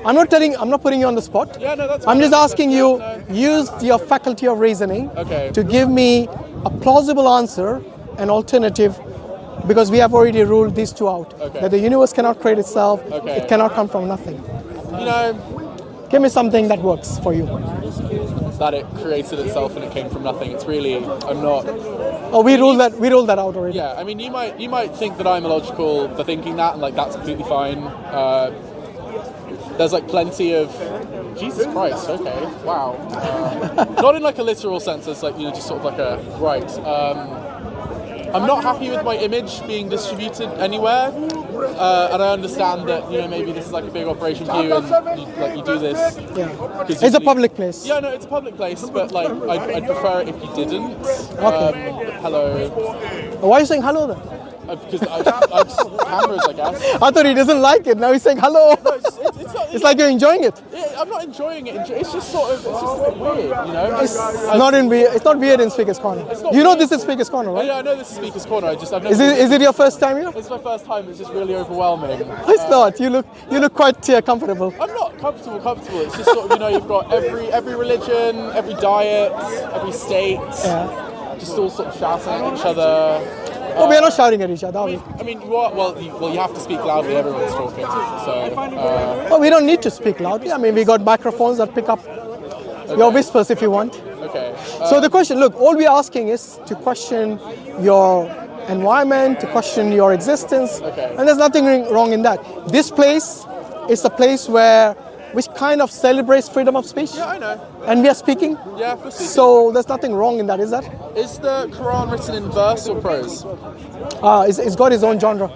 I'm not putting you on the spot. Yeah, no, that's I'm fine. just asking you, No. use your faculty of reasoning Okay. to give me a plausible answer, an alternative, because we have already ruled these two out. Okay. That the universe cannot create itself, Okay. it cannot come from nothing. You know, Give me something that works for you. that it created itself and it came from nothing. It's really, I'm not. Oh, we ruled that out already. Yeah, I mean, you might think that I'm illogical for thinking that, and like that's completely fine. There's like plenty of Jesus Christ. Okay, wow. Not in like a literal sense, as like just sort of like a right. I'm not happy with my image being distributed anywhere, and I understand that maybe this is like a big operation for you, and you do this. Yeah. It's a public place. Yeah, no, it's a public place, but like I'd prefer it if you didn't. Okay. Hello. Why are you saying hello then? Because I just cameras, I guess. I thought he doesn't like it. Now he's saying hello. No, It's like you're enjoying it. Yeah, I'm not enjoying it. It's just sort of, it's just a bit weird, It's not weird in Speaker's Corner. You know this is Speaker's Corner, right? Yeah, I know this is Speaker's Corner. I've never. Is it your first time here? It's my first time. It's just really overwhelming. It's not. You look quite comfortable. I'm not comfortable. It's just sort of you've got every religion, every diet, every state, just all sort of shouting at each other. Oh, we're not shouting at each other, are we? I mean, you have to speak loudly. Everyone's talking. So. Well, we don't need to speak loudly. I mean, we got microphones that pick up your whispers if you want. Okay. So the question, look, all we're asking is to question your environment, to question your existence, and there's nothing wrong in that. This place is a place which kind of celebrates freedom of speech. Yeah, I know. And we are speaking. Yeah, we're speaking. So there's nothing wrong in that, is that? Is the Quran written in verse or prose? It's got its own genre.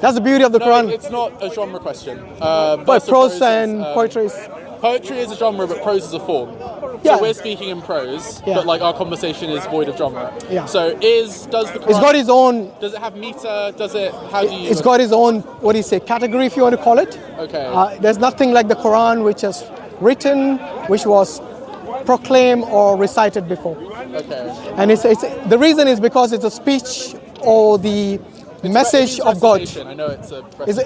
That's the beauty of the Quran. It's not a genre question. But prose and poetry is... Poetry is a genre, but prose is a form. Yeah. So we're speaking in prose, Yeah. but like our conversation is void of genre. Yeah. So does the Quran... It's got its own... Does it have meter? How do you... It's got its own, category if you want to call it. Okay. There's nothing like the Quran which is written, which was proclaimed or recited before. Okay. And the reason is because it's a speech or the message of God. I know it's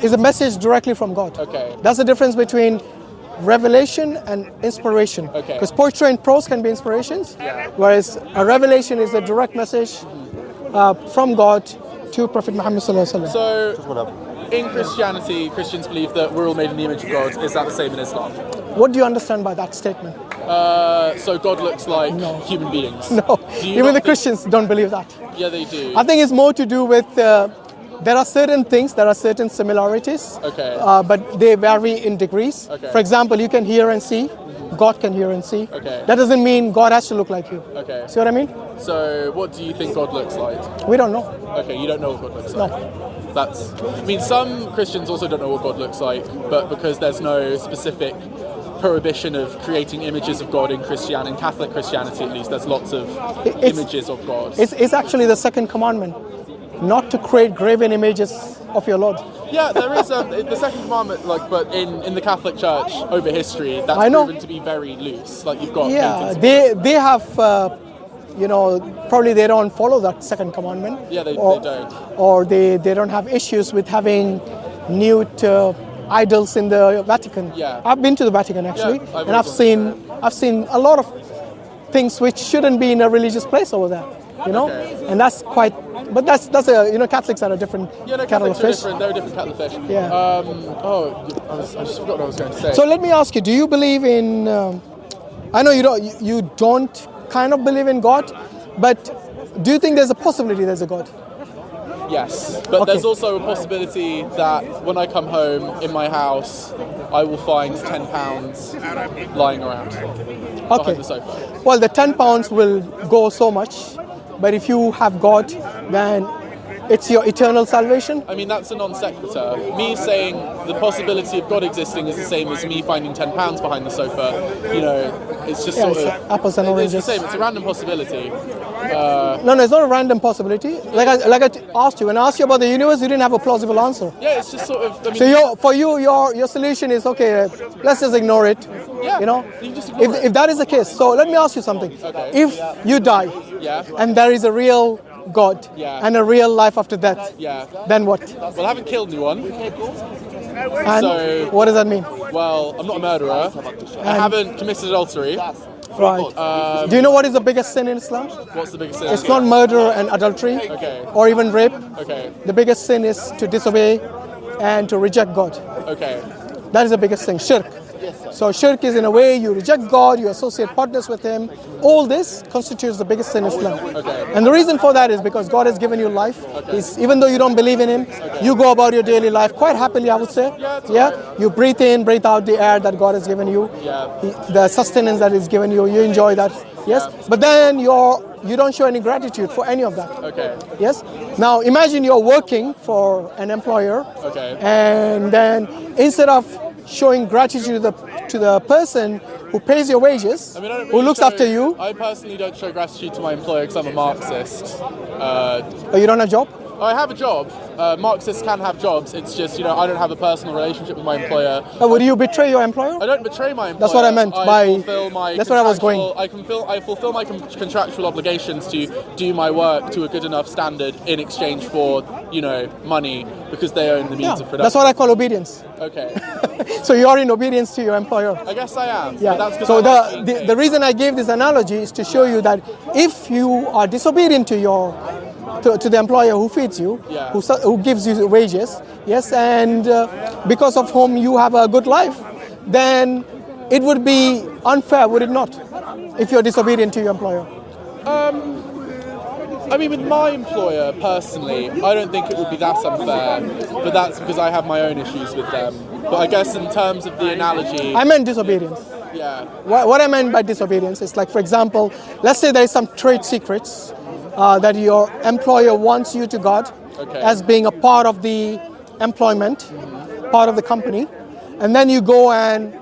It's a message directly from God. Okay. That's the difference between revelation and inspiration. Okay. Because poetry and prose can be inspirations, whereas a revelation is a direct message from God to Prophet Muhammad sallallahu alaihi wasallam. So, in Christianity, Christians believe that we're all made in the image of God. Is that the same in Islam? What do you understand by that statement? So God looks like human beings. No, even the Christians don't believe that. Yeah, they do. I think it's more to do with there are certain things, there are certain similarities, Okay. but they vary in degrees. Okay. For example, you can hear and see. God can hear and see. Okay. That doesn't mean God has to look like you. Okay. See what I mean? So, what do you think God looks like? We don't know. Okay, you don't know what God looks like. No. I mean, some Christians also don't know what God looks like, but because there's no specific prohibition of creating images of God in Catholic Christianity at least, there's lots of images of God. It's actually the second commandment, not to create graven images of your Lord. Yeah, there is the second commandment, but in the Catholic Church over history, that's proven to be very loose. Like you've got they have probably they don't follow that second commandment. Yeah, they don't. Or they don't have issues with having nude idols in the Vatican. Yeah. I've been to the Vatican actually, Yeah, and I've seen a lot of things which shouldn't be in a religious place over there. Okay. And that's quite. But that's Catholics are a different kettle of fish. They're a different kettle of fish. Yeah. I just forgot what I was going to say. So let me ask you: do you believe in? I know you don't kind of believe in God, but do you think there's a possibility there's a God? Yes, but there's also a possibility that when I come home in my house, I will find £10 lying around behind the sofa. Well, the £10 will go so much, but if you have God, then it's your eternal salvation. I mean, that's a non sequitur. Me saying the possibility of God existing is the same as me finding £10 behind the sofa. It's just sort of apples and oranges. It's the same. It's a random possibility. No, it's not a random possibility. Like I asked you, when I asked you about the universe, you didn't have a plausible answer. Yeah, it's just sort of. I mean, so for you, your solution is okay. Let's just ignore it. Yeah. You just ignore it. If that is the case, so let me ask you something. Okay. If you die, and there is a real God, and a real life after death, then what? Well, I haven't killed anyone. And So, what does that mean? well, I'm not a murderer. I haven't committed adultery. Right. Do you know what is the biggest sin in Islam? What's the biggest sin? It's not murder and adultery, Okay. or even rape. Okay. The biggest sin is to disobey and to reject God. Okay. That is the biggest thing, shirk. So shirk is, in a way, you reject God, you associate partners with Him. All this constitutes the biggest sin in Islam. Okay. And the reason for that is because God has given you life. Even though you don't believe in Him, you go about your daily life quite happily, I would say. Yeah. You breathe in, breathe out the air that God has given you. Yeah. The sustenance that is given you, you enjoy that. Yes. But then you don't show any gratitude for any of that. Okay. Yes. Now imagine you're working for an employer. Okay. And then instead of showing gratitude to the person who pays your wages, I mean, I don't who really looks after you. I personally don't show gratitude to my employer because I'm a Marxist. Oh, you don't have a job? I have a job. Marxists can have jobs. It's just, I don't have a personal relationship with my employer. Would you betray your employer? I don't betray my employer. That's what I meant by. Fulfill my That's where I was going. I fulfill my contractual obligations to do my work to a good enough standard in exchange for, money, because they own the means of production. That's what I call obedience. Okay. So you are in obedience to your employer. I guess I am. Yeah. But that's So the reason I gave this analogy is to show you that if you are disobedient to the employer who feeds you, Yeah. who gives you wages, yes, and because of whom you have a good life, then it would be unfair, would it not, if you're disobedient to your employer? I mean, with my employer, personally, I don't think it would be that unfair, but that's because I have my own issues with them. But I guess in terms of the analogy... I meant disobedience. Yeah. What I meant by disobedience is, like, for example, let's say there is some trade secrets that your employer wants you to guard as being a part of the employment, part of the company, and then you go and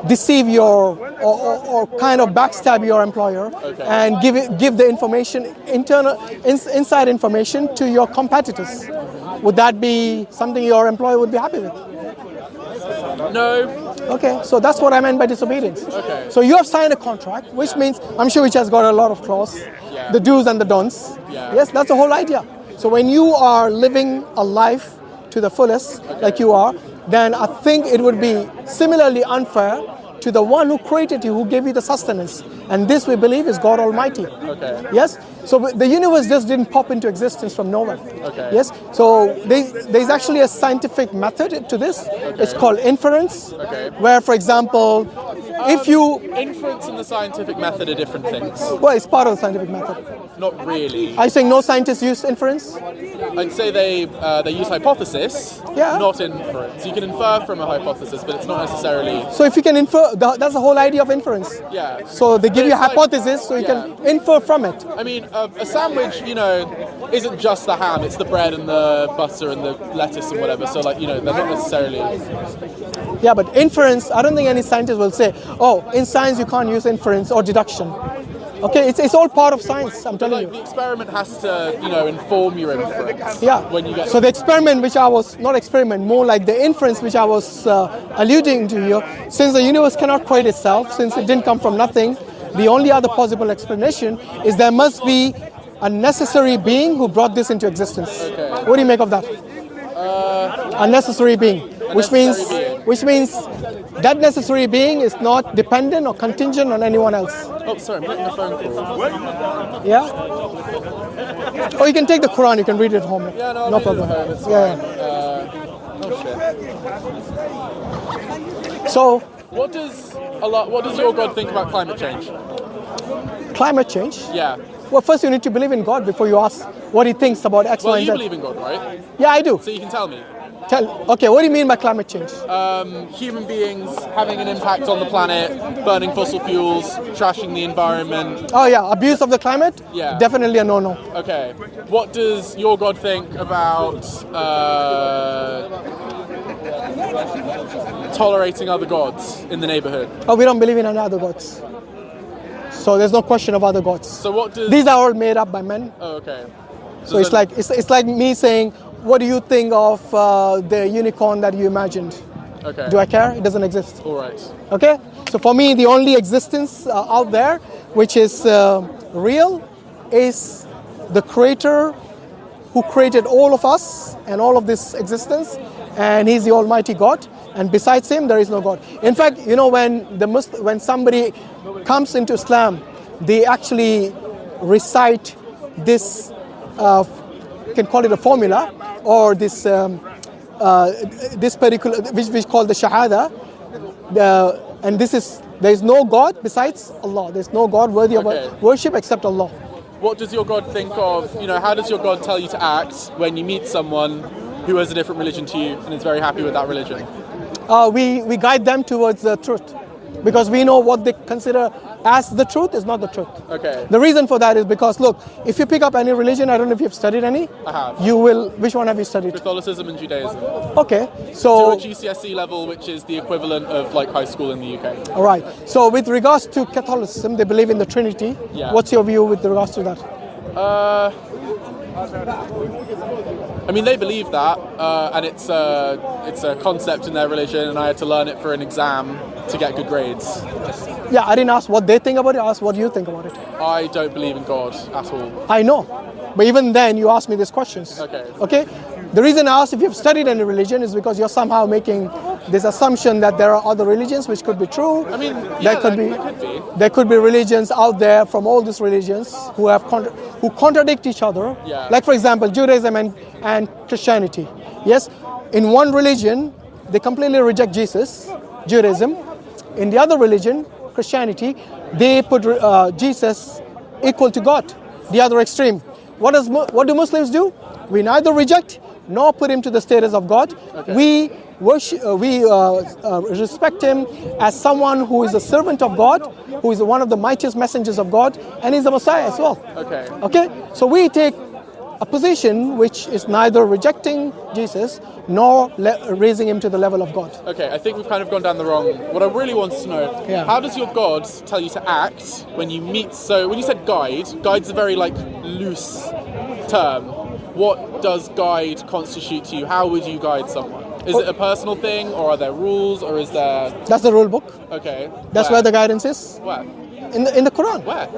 deceive or kind of backstab your employer and give the information, inside information to your competitors. Would that be something your employer would be happy with? No. Okay, so that's what I meant by disobedience. Okay. So you have signed a contract, which means, I'm sure which has got a lot of clause, the do's and the don'ts. Yeah. Yes, that's the whole idea. So when you are living a life to the fullest, like you are, then I think it would be similarly unfair to the one who created you, who gave you the sustenance. And this, we believe, is God Almighty. Okay. Yes? So the universe just didn't pop into existence from nowhere. Okay. Yes? So there's actually a scientific method to this. It's called inference, where, for example, if you... Inference and the scientific method are different things. Well, it's part of the scientific method. Not really. Are you saying no scientists use inference? I'd say they use hypothesis, not inference. You can infer from a hypothesis, but it's not necessarily... So if you can infer, that's the whole idea of inference. Yeah. So they give you a hypothesis, so you can infer from it. I mean, a sandwich, isn't just the ham, it's the bread and the butter and the lettuce and whatever. So, they're not necessarily... Yeah, but inference, I don't think any scientist will say, oh, in science you can't use inference or deduction. Okay, it's all part of science, I'm telling you. The experiment has to, inform your inference. Yeah. When you get... So the experiment, which I was, not experiment, more like the inference which I was alluding to here, since the universe cannot create itself, since it didn't come from nothing, the only other possible explanation is there must be a necessary being who brought this into existence. Okay. What do you make of that? A necessary being, which means that necessary being is not dependent or contingent on anyone else. Oh, sorry, I'm getting a phone call. Yeah? Or you can take the Quran, you can read it at home. Yeah, no problem. It's yeah. Oh shit. So, what does your God think about climate change? Climate change? Yeah. Well, first you need to believe in God before you ask what He thinks about X, Y, and Z. Well, you believe in God, right? Yeah, I do. So you can tell me. Okay, what do you mean by climate change? Human beings having an impact on the planet, burning fossil fuels, trashing the environment. Oh yeah, abuse of the climate? Yeah. Definitely a no-no. Okay. What does your God think about tolerating other gods in the neighborhood? Oh, we don't believe in any other gods. So there's no question of other gods. So what does... These are all made up by men. Oh, okay. So it's like me saying, what do you think of the unicorn that you imagined? Okay. Do I care? It doesn't exist. All right. Okay? So for me, the only existence out there, which is real, is the Creator who created all of us and all of this existence, and He's the Almighty God, and besides Him there is no God. In fact, you know, when somebody comes into Islam, they actually recite this, you can call it a formula, or this particular, which we call the Shahada, and this is, there is no God besides Allah. There is no God worthy of worship except Allah. What does your God think of, you know, how does your God tell you to act when you meet someone who has a different religion to you and is very happy with that religion? We guide them towards the truth, because we know what they consider as the truth is not the truth. Okay. The reason for that is because, look, if you pick up any religion, I don't know if you've studied any. I have. You will, which one have you studied? Catholicism and Judaism. Okay, so... To a GCSE level, which is the equivalent of like high school in the UK. All right, so with regards to Catholicism, they believe in the Trinity. Yeah. What's your view with regards to that? I mean, they believe that, and it's a concept in their religion, and I had to learn it for an exam to get good grades. Yeah, I didn't ask what they think about it, I asked what you think about it. I don't believe in God at all. I know, but even then you asked me these questions. Okay? The reason I asked if you've studied any religion is because you're somehow making this assumption that there are other religions which could be true. I mean, yeah, there could be religions out there from all these religions who have who contradict each other. Yeah. Like, for example, Judaism and Christianity. Yes, in one religion they completely reject Jesus, Judaism. In the other religion, Christianity, they put Jesus equal to God, the other extreme. What do Muslims do? We neither reject nor put him to the status of God. Okay. We worship, respect him as someone who is a servant of God, who is one of the mightiest messengers of God, and he's the Messiah as well. Okay. Okay? So we take a position which is neither rejecting Jesus nor raising him to the level of God. Okay, I think we've kind of gone down the wrong. What I really want to know, Yeah. how does your God tell you to act when you meet? So when you said guide's a very like loose term. What does guide constitute to you? How would you guide someone? Is it a personal thing, or are there rules, or is there... That's the rule book. Okay. That's where the guidance is. Where? In the Quran. Where?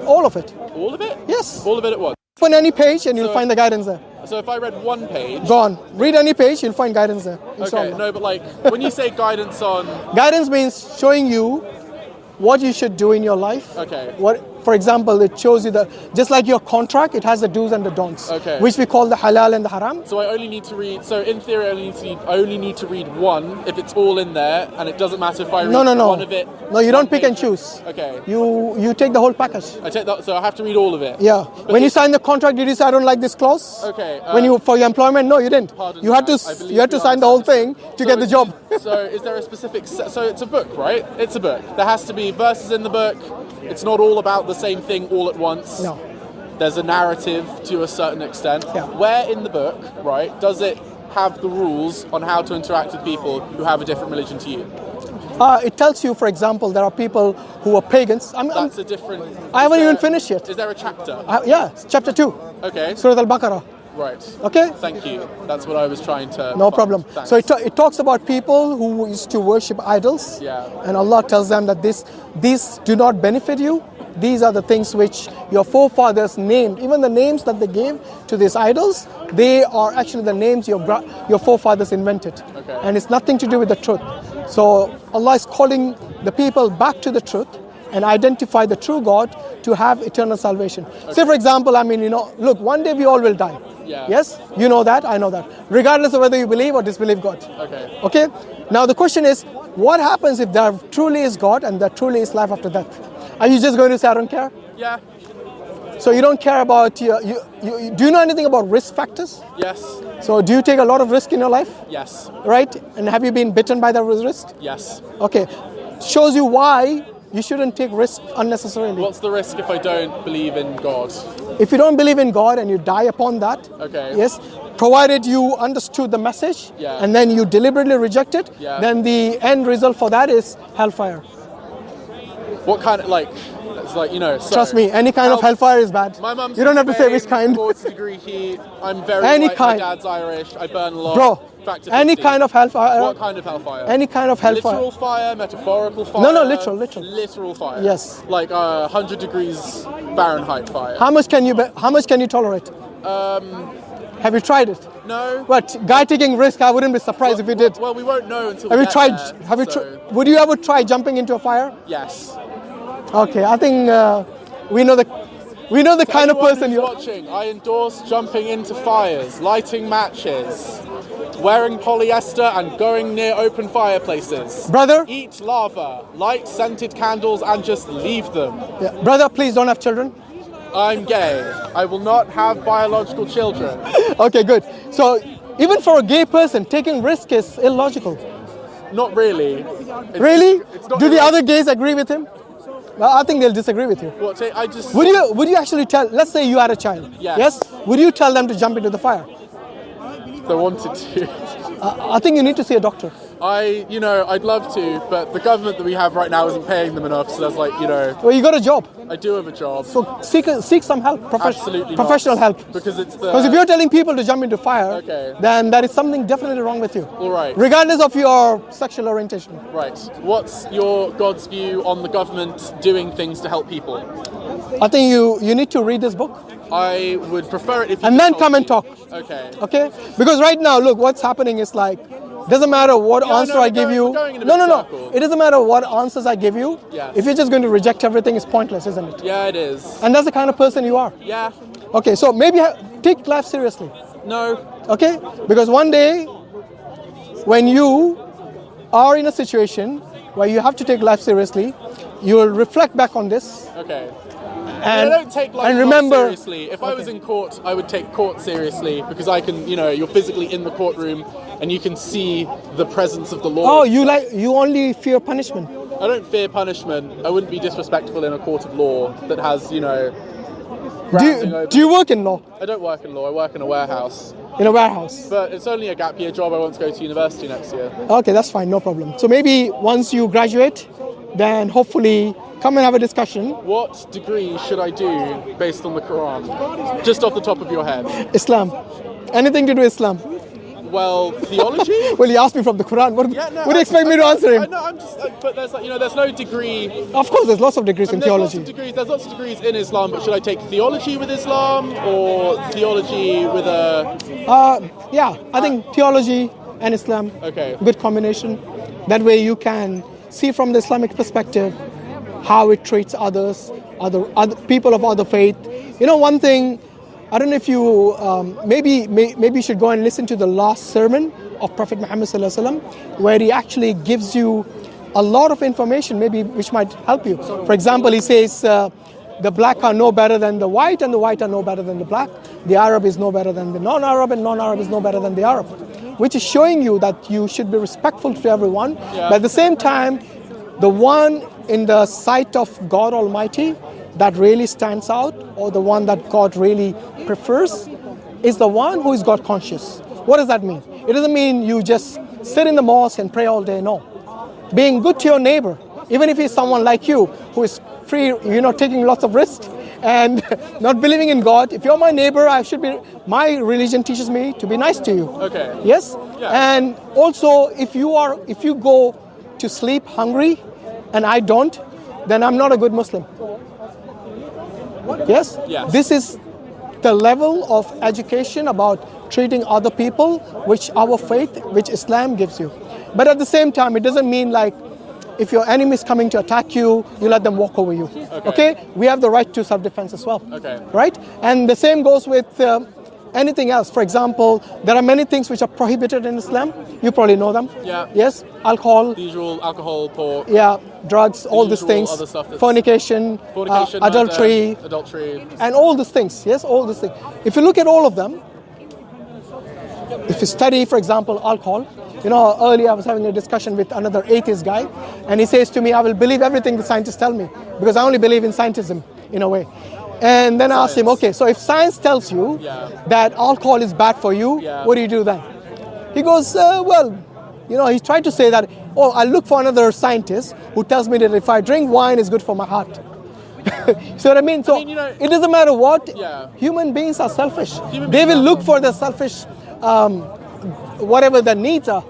All of it. All of it? Yes. All of it at once? Open any page and you'll find the guidance there. So if I read one page... Go on. Read any page, you'll find guidance there. Okay, no, but like, when you say guidance on... Guidance means showing you what you should do in your life. Okay. For example, it shows you just like your contract, it has the do's and the don'ts, okay, which we call the halal and the haram. So I only need to read, so in theory I only need to read one if it's all in there, and it doesn't matter if I read one of it. No, you don't pick and choose. Okay. You take the whole package. I take that, so I have to read all of it. Yeah. When you sign the contract, did you say I don't like this clause? Okay. For your employment, no, you didn't. You had to sign the whole thing to get the job. So is there a specific? So it's a book, right? It's a book. There has to be verses in the book. It's not all about the same thing all at once. No. There's a narrative to a certain extent. Yeah. Where in the book, right, does it have the rules on how to interact with people who have a different religion to you? It tells you, for example, there are people who are pagans. That's a different... I haven't even finished yet. Is there a chapter? Yeah, chapter 2. Okay. Surah Al-Baqarah. Right. Okay. Thank you. That's what I was trying to... No problem. Thanks. So it talks about people who used to worship idols. Yeah. And Allah tells them that these do not benefit you. These are the things which your forefathers named. Even the names that they gave to these idols, they are actually the names your forefathers invented. Okay. And it's nothing to do with the truth. So Allah is calling the people back to the truth and identify the true God to have eternal salvation. Okay. Say, for example, look, one day we all will die. Yeah. Yes? You know that, I know that. Regardless of whether you believe or disbelieve God. Okay. Okay? Now the question is, what happens if there truly is God and there truly is life after death? Are you just going to say, I don't care? Yeah. So you don't care about, do you know anything about risk factors? Yes. So do you take a lot of risk in your life? Yes. Right? And have you been bitten by that risk? Yes. Okay. Shows you why you shouldn't take risk unnecessarily. What's the risk if I don't believe in God? If you don't believe in God and you die upon that, okay, yes, provided you understood the message, yeah, and then you deliberately reject it, yeah, then the end result for that is hellfire. What kind of, it's like, so trust me, any kind of hellfire is bad. My mum's you don't have to say which kind. 40-degree heat. I'm very any white, kind. My dad's Irish. I burn a lot. Bro, any 50. kind of hellfire. What kind of hellfire? Any kind of hellfire. Literal fire, metaphorical fire? No, literal. Literal fire. Yes. Like 100 degrees Fahrenheit fire. How much can you tolerate? Have you tried it? No. But guy taking risk, I wouldn't be surprised if he did. Well, we won't know until Have we you get tried? there, Would you ever try jumping into a fire? Yes. Okay, I think we know the kind of Anyone person who's you're. watching, I endorse jumping into fires, lighting matches, wearing polyester and going near open fireplaces. Brother? Eat lava, light scented candles and just leave them. Yeah. Brother, please don't have children. I'm gay. I will not have biological children. Okay, good. So even for a gay person, taking risk is illogical. Not really. Really? It's not Do the really- other gays agree with him? Well, I think they'll disagree with you. What, I just... Would you actually tell? Let's say you had a child. Yes. Yes. Would you tell them to jump into the fire? They wanted to. I think you need to see a doctor. I'd love to, but the government that we have right now isn't paying them enough, so that's Well, you got a job, I do have a job. so seek some help, Absolutely not. professional help. Because it's Because if you're telling people to jump into fire, Okay. then there is something definitely wrong with you. All right. Regardless of your sexual orientation. Right. What's your God's view on the government doing things to help people? I think you need to read this book I would prefer it if you and could then help come me. and talk. Okay. Okay? Because right now, look, what's happening is like, doesn't matter what Yeah, answer no, I we're give going- you. we're going in a No, big no. circle. It doesn't matter what answers I give you. Yes. If you're just going to reject everything, it's pointless, isn't it? Yeah, it is. And that's the kind of person you are. Yeah. Okay, so maybe take life seriously. No. Okay? Because one day, when you are in a situation where you have to take life seriously, you will reflect back on this. Okay. And, I don't take life and not remember, seriously. If I was in court, I would take court seriously because I can, you're physically in the courtroom and you can see the presence of the law. oh, you only fear punishment. I don't fear punishment. I wouldn't be disrespectful in a court of law that has, grounding over. Do you work in law? I don't work in law. I work in a warehouse. In a warehouse? But it's only a gap year job. I want to go to university next year. Okay, that's fine, no problem. So maybe once you graduate, then hopefully come and have a discussion. What degree should I do based on the Quran? Just off the top of your head. Islam. Anything to do with Islam. Well, theology? Well, you asked me from the Quran. What do you expect me to answer him? No, I'm just. But there's there's no degree. Of course, there's lots of degrees in There's theology. There's lots of degrees in Islam, but should I take theology with Islam or theology with a? Yeah, I think theology and Islam, Okay. good combination. That way you can see from the Islamic perspective how it treats others, other people of other faith. One thing, I don't know if you, maybe you should go and listen to the last sermon of Prophet Muhammad Sallallahu Alaihi Wasallam, where he actually gives you a lot of information, maybe which might help you. For example, he says, the black are no better than the white, and the white are no better than the black. The Arab is no better than the non-Arab, and non-Arab is no better than the Arab. Which is showing you that you should be respectful to everyone, Yeah. but at the same time, the one in the sight of God Almighty that really stands out, or the one that God really prefers, is the one who is God conscious. What does that mean? It doesn't mean you just sit in the mosque and pray all day, no. Being good to your neighbor, even if he's someone like you, who is free, taking lots of risks and not believing in God. If you're my neighbor, my religion teaches me to be nice to you. Okay. Yes? Yeah. And also, if you go to sleep hungry and I don't, then I'm not a good Muslim. Yes? Yes. This is the level of education about treating other people, which our faith, which Islam gives you. But at the same time, it doesn't mean like if your enemy is coming to attack you, you let them walk over you. Okay? We have the right to self-defense as well. Okay. Right? And the same goes with anything else. For example, there are many things which are prohibited in Islam. You probably know them. Yeah. Yes? Alcohol. The usual alcohol, pork, Yeah, drugs, all these usual things. other stuff that's- Fornication, adultery, murder, adultery. and all these things. Yes, all these things. If you look at all of them, if you study, for example, alcohol, earlier I was having a discussion with another atheist guy, and he says to me, I will believe everything the scientists tell me, because I only believe in scientism, in a way. And then I asked him, okay, so if science tells you Yeah. that alcohol is bad for you, Yeah. what do you do then? He goes, he tried to say that, I look for another scientist who tells me that if I drink wine, it's good for my heart. See what I mean? So it doesn't matter what, Yeah. human beings are selfish. Human They beings will are- look for the selfish, whatever their needs are.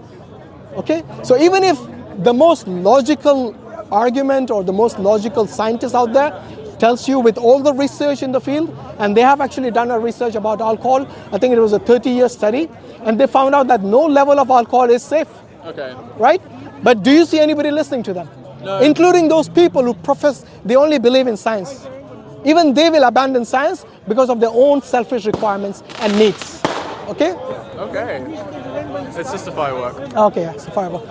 Okay? So even if the most logical argument or the most logical scientist out there tells you with all the research in the field, and they have actually done a research about alcohol. I think it was a 30-year study, and they found out that no level of alcohol is safe. Okay. Right? But do you see anybody listening to them? No. Including those people who profess they only believe in science. Even they will abandon science because of their own selfish requirements and needs. Okay? Okay. It's just a firework. Okay, yeah, it's a firework.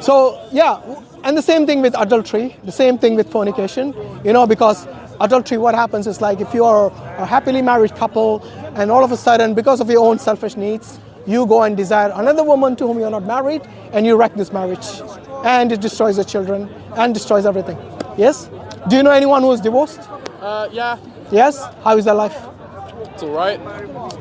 So, yeah, and the same thing with adultery, the same thing with fornication, because adultery, what happens is like if you are a happily married couple and all of a sudden, because of your own selfish needs, you go and desire another woman to whom you're not married and you wreck this marriage. And it destroys the children and destroys everything. Yes? Do you know anyone who is divorced? Yeah. Yes? How is their life? It's all right.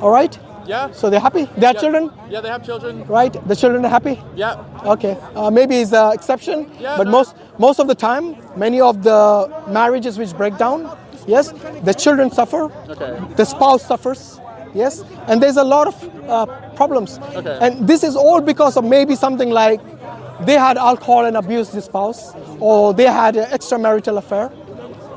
All right? Yeah. So they're happy? They have children? Yeah, they have children. Right? The children are happy? Yeah. Okay. Maybe it's an exception, Yeah, but no. most of the time, many of the marriages which break down, yes, the children suffer, Okay. the spouse suffers, yes, and there's a lot of problems. Okay. And this is all because of maybe something like they had alcohol and abused the spouse, or they had an extramarital affair,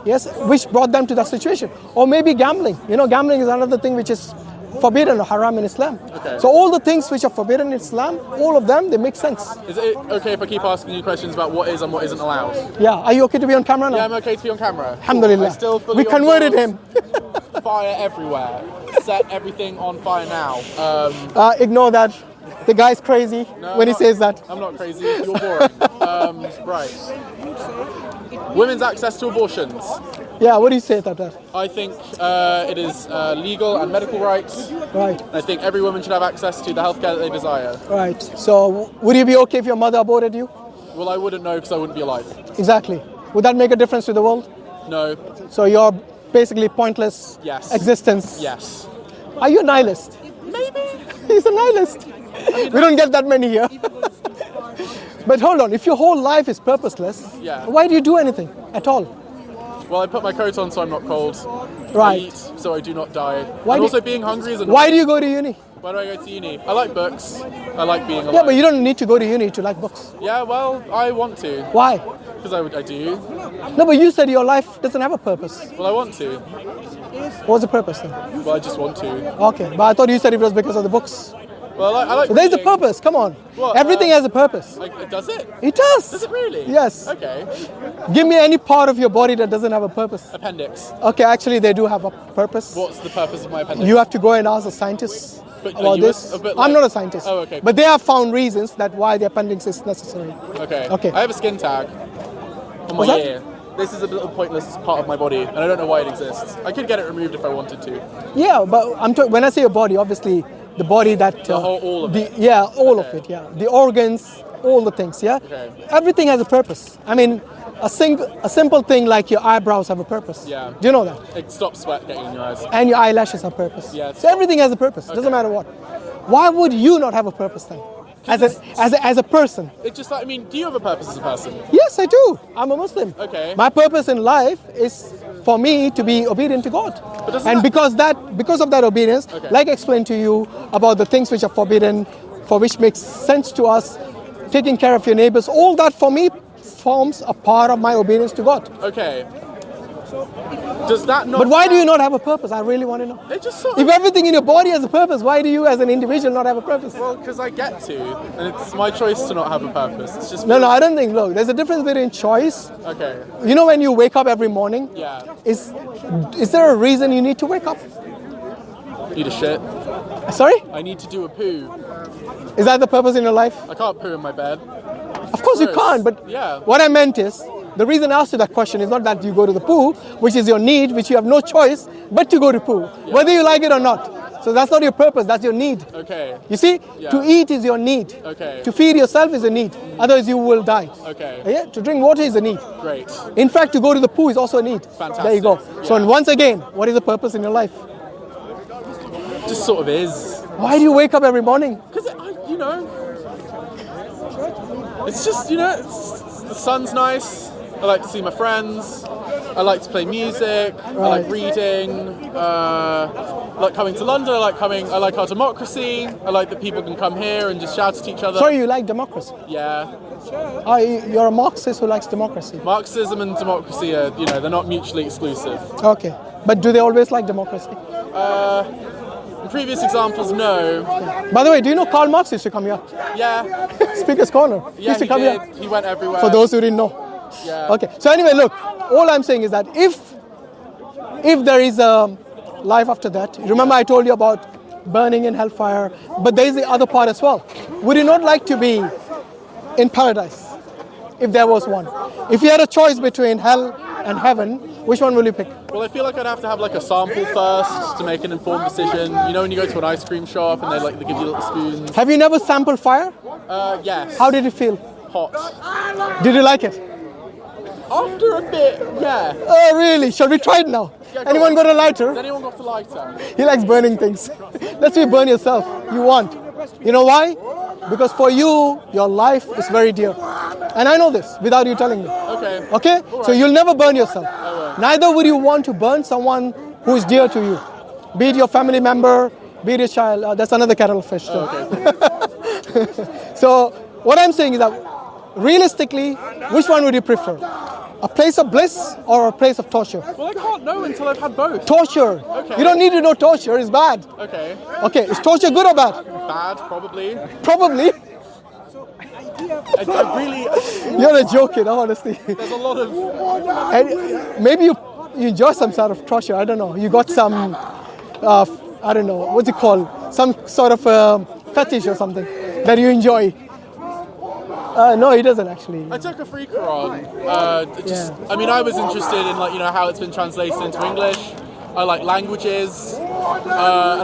yes, which brought them to that situation. Or maybe gambling. Gambling is another thing which is forbidden or haram in Islam. Okay. So all the things which are forbidden in Islam, all of them, they make sense. Is it okay if I keep asking you questions about what is and what isn't allowed? Yeah, are you okay to be on camera now? Yeah, I'm okay to be on camera. Alhamdulillah. I still fully We converted him. Fire everywhere. Set everything on fire now. Ignore that. The guy's crazy No, when he I'm not- says that. I'm not crazy. You're boring. Right. Women's access to abortions. Yeah, what do you say about that? I think it is legal and medical rights. Right, I think every woman should have access to the healthcare that they desire. right. So would you be okay if your mother aborted you? Well, I wouldn't know because I wouldn't be alive. Exactly. Would that make a difference to the world? No. So you're basically pointless Yes. existence. Yes. Are you a nihilist? Maybe. He's a nihilist. We don't get that many here. But hold on, if your whole life is purposeless, Yeah. why do you do anything at all? Well, I put my coat on so I'm not cold. Right. I eat so I do not die. Why and do- also being hungry is annoying. Why do you go to uni? Why do I go to uni? I like books. I like being alive. Yeah, but you don't need to go to uni to like books. Yeah, well, I want to. Why? Because I do. No, but you said your life doesn't have a purpose. Well, I want to. What's the purpose then? Well, I just want to. Okay, but I thought you said it was because of the books. Well, I like There's a reading. purpose, come on. What, Everything has a purpose. Like, does it? It does. Does it really? Yes. Okay. Give me any part of your body that doesn't have a purpose. Appendix. Okay, actually they do have a purpose. What's the purpose of my appendix? You have to go and ask the scientists But are about you a- this. a bit I'm like- not a scientist. Oh, okay. But they have found reasons that why the appendix is necessary. Okay. Okay. I have a skin tag on my What's that? ear. This is a little pointless part of my body, and I don't know why it exists. I could get it removed if I wanted to. Yeah, but when I say your body, obviously the body that The whole- all of it. Yeah, all of Okay. it. Yeah, the organs, all the things. Yeah, Okay. everything has a purpose. I mean, a simple thing like your eyebrows have a purpose. Yeah. Do you know that? It stops sweat getting in your eyes. And your eyelashes have purpose. Yeah, So everything has a purpose. Doesn't Okay. matter what. Why would you not have a purpose then? As a person? It's just like, I mean, do you have a purpose as a person? Yes, I do. I'm a Muslim. Okay. My purpose in life is for me to be obedient to God. doesn't And that- because of that obedience, Okay. like I explained to you about the things which are forbidden, for which makes sense to us, taking care of your neighbors, all that for me forms a part of my obedience to God. Okay. Does that not? But why do you not have a purpose? I really want to know. It just sort If of. everything in your body has a purpose, why do you as an individual not have a purpose? Well, because I get to, and it's my choice to not have a purpose. It's just. No, I don't think, look, there's a difference between choice. Okay. You know when you wake up every morning? Yeah. Is there a reason you need to wake up? Need a shit. Sorry? I need to do a poo. Is that the purpose in your life? I can't poo in my bed. Of course you Gross. can't, but Yeah. what I meant is, the reason I asked you that question is not that you go to the poo, which is your need, which you have no choice but to go to poo, whether you like it or not. So that's not your purpose, that's your need. Okay. You see, Yeah. to eat is your need. Okay. To feed yourself is a need, otherwise you will die. Okay. Yeah? To drink water is a need. Great. In fact, to go to the poo is also a need. Fantastic. There you go. So Yeah. once again, what is the purpose in your life? Just sort of is. Why do you wake up every morning? Because, you know, it's just, you know, the sun's nice. I like to see my friends. I like to play music. I like Right. reading. like coming to London. I like our democracy. I like that people can come here and just shout at each other. Sorry, you like democracy? Yeah. You're a Marxist who likes democracy. Marxism and democracy are, they're not mutually exclusive. Okay. But do they always like democracy? In previous examples, no. Yeah. By the way, do you know Karl Marx used to come here? Yeah. Speaker's Corner. Yeah, used to come did. here. He went everywhere. For those who didn't know. Yeah. Okay. So anyway, look, all I'm saying is that if there is a life after that, remember I told you about burning in hellfire, but there is the other part as well. Would you not like to be in paradise if there was one? If you had a choice between hell and heaven, which one will you pick? Well, I feel like I'd have to have like a sample first to make an informed decision. You know when you go to an ice cream shop and they give you little spoons? Have you never sampled fire? Yes. How did it feel? Hot. Did you like it? After a bit, yeah. Oh, really? Shall we try it now? Yeah, Anyone got a lighter? Has anyone got the lighter? He likes burning things. Let's see you burn yourself. You want. You know why? Because for you, your life is very dear. And I know this without you telling me. Okay. Okay? Right. So you'll never burn yourself. I won't. Neither would you want to burn someone who is dear to you. Be it your family member, be it your child. That's another kettle of fish. Okay. So what I'm saying is that realistically, which one would you prefer? A place of bliss or a place of torture? Well, I can't know until I've had both. Torture. Okay. You don't need to know torture. It's bad. Okay. Okay. Is torture good or bad? Bad, probably. Probably. I really... You're a joking, honestly. There's a lot of... And maybe you enjoy some sort of torture. I don't know. You got some, I don't know, what's it called? Some sort of fetish or something that you enjoy. No, he doesn't actually. I took a free Quran. I mean, I was interested in how it's been translated into English. I like languages, and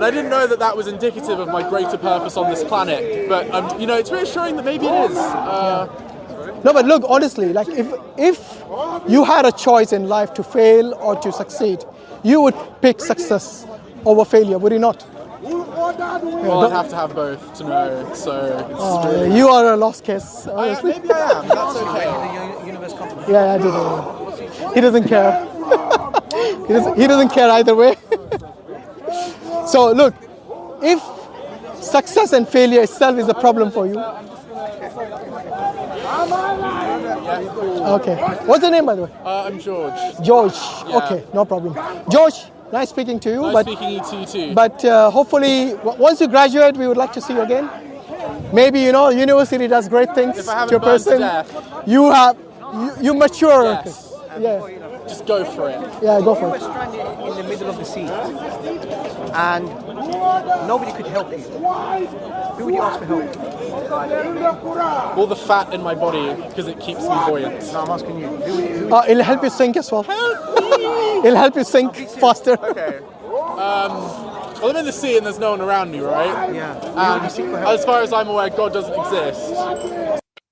I didn't know that was indicative of my greater purpose on this planet. But it's reassuring that maybe it is. No, but look, honestly, like if you had a choice in life to fail or to succeed, you would pick success over failure, would you not? Well, I'd have to have both to know, so it's really... You are a lost case, honestly. Maybe I am, that's okay. Yeah, I do know. He doesn't care. he doesn't care either way. So look, if success and failure itself is a problem for you. Okay. What's the name, by the way? I'm George. George. Yeah. Okay, no problem. George, nice speaking to you. Nice speaking to you too. But hopefully, once you graduate, we would like to see you again. Maybe, university does great things if I haven't to a burned to person. Death, you mature. Yes. Yeah. Just go for it. Yeah, go for it. You were stranded in the middle of the sea, and nobody could help you. Who would you ask for help? All the fat in my body, because it keeps me buoyant. No, I'm asking you. It'll help you sink as well. It'll help you sink faster. Okay. Well, I'm in the sea and there's no one around me, right? Yeah. And as far as I'm aware, God doesn't exist.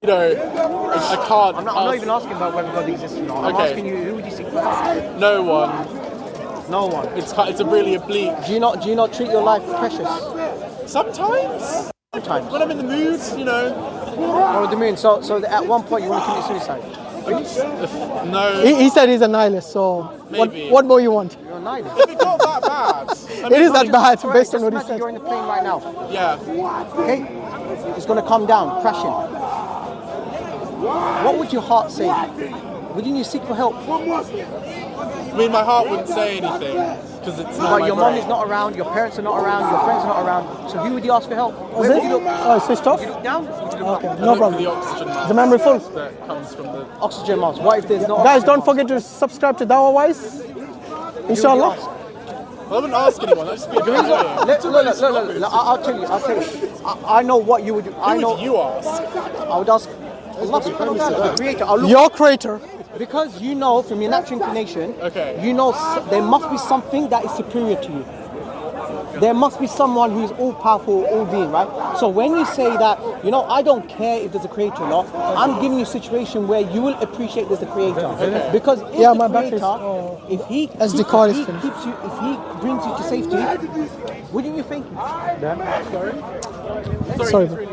I can't. I'm not even asking about whether God exists or not. I'm asking you, who would you seek for help? No one. No one. It's a really oblique. Do you not treat your life precious? Sometimes. Sometimes. When I'm in the mood, What do you mean? So at one point you want to commit suicide? No. He said he's a nihilist, so Maybe. what more you want? You're a nihilist. If it got that bad. It is that bad, based on what he Imagine said. you're in the plane right now. Yeah. Okay? It's going to come down, crashing. What would your heart say? Wouldn't you seek for help? I mean, my heart wouldn't say anything because it's not But my your brain. mom is not around, your parents are not around, your friends are not around. So who would you ask for help? Is Where it? would you look? Oh, it's switched off? Would you look down? Would you look Okay, up? no Look for problem. the oxygen mask The memory full. that comes from the... Oxygen mask. What if there's no Guys, oxygen don't mask? forget to subscribe to Dawah.wise. Who would you Inshallah. ask? Well, I wouldn't ask anyone. That'd just be annoying. Look, I'll tell you. I know what you would do. Who would you ask? I would ask Allah subhanahu wa ta'ala, the creator. I'll look, Your creator. because you know from your natural inclination, Okay. you know there must be something that is superior to you. There must be someone who is all powerful, all being, right? So when you say that, I don't care if there's a creator or not, I'm giving you a situation where you will appreciate there's a creator. Okay. Because if Yeah, the my battery's- creator, if he SD card is if he finished. keeps you, if he brings you to safety, wouldn't you think? Sorry. bro.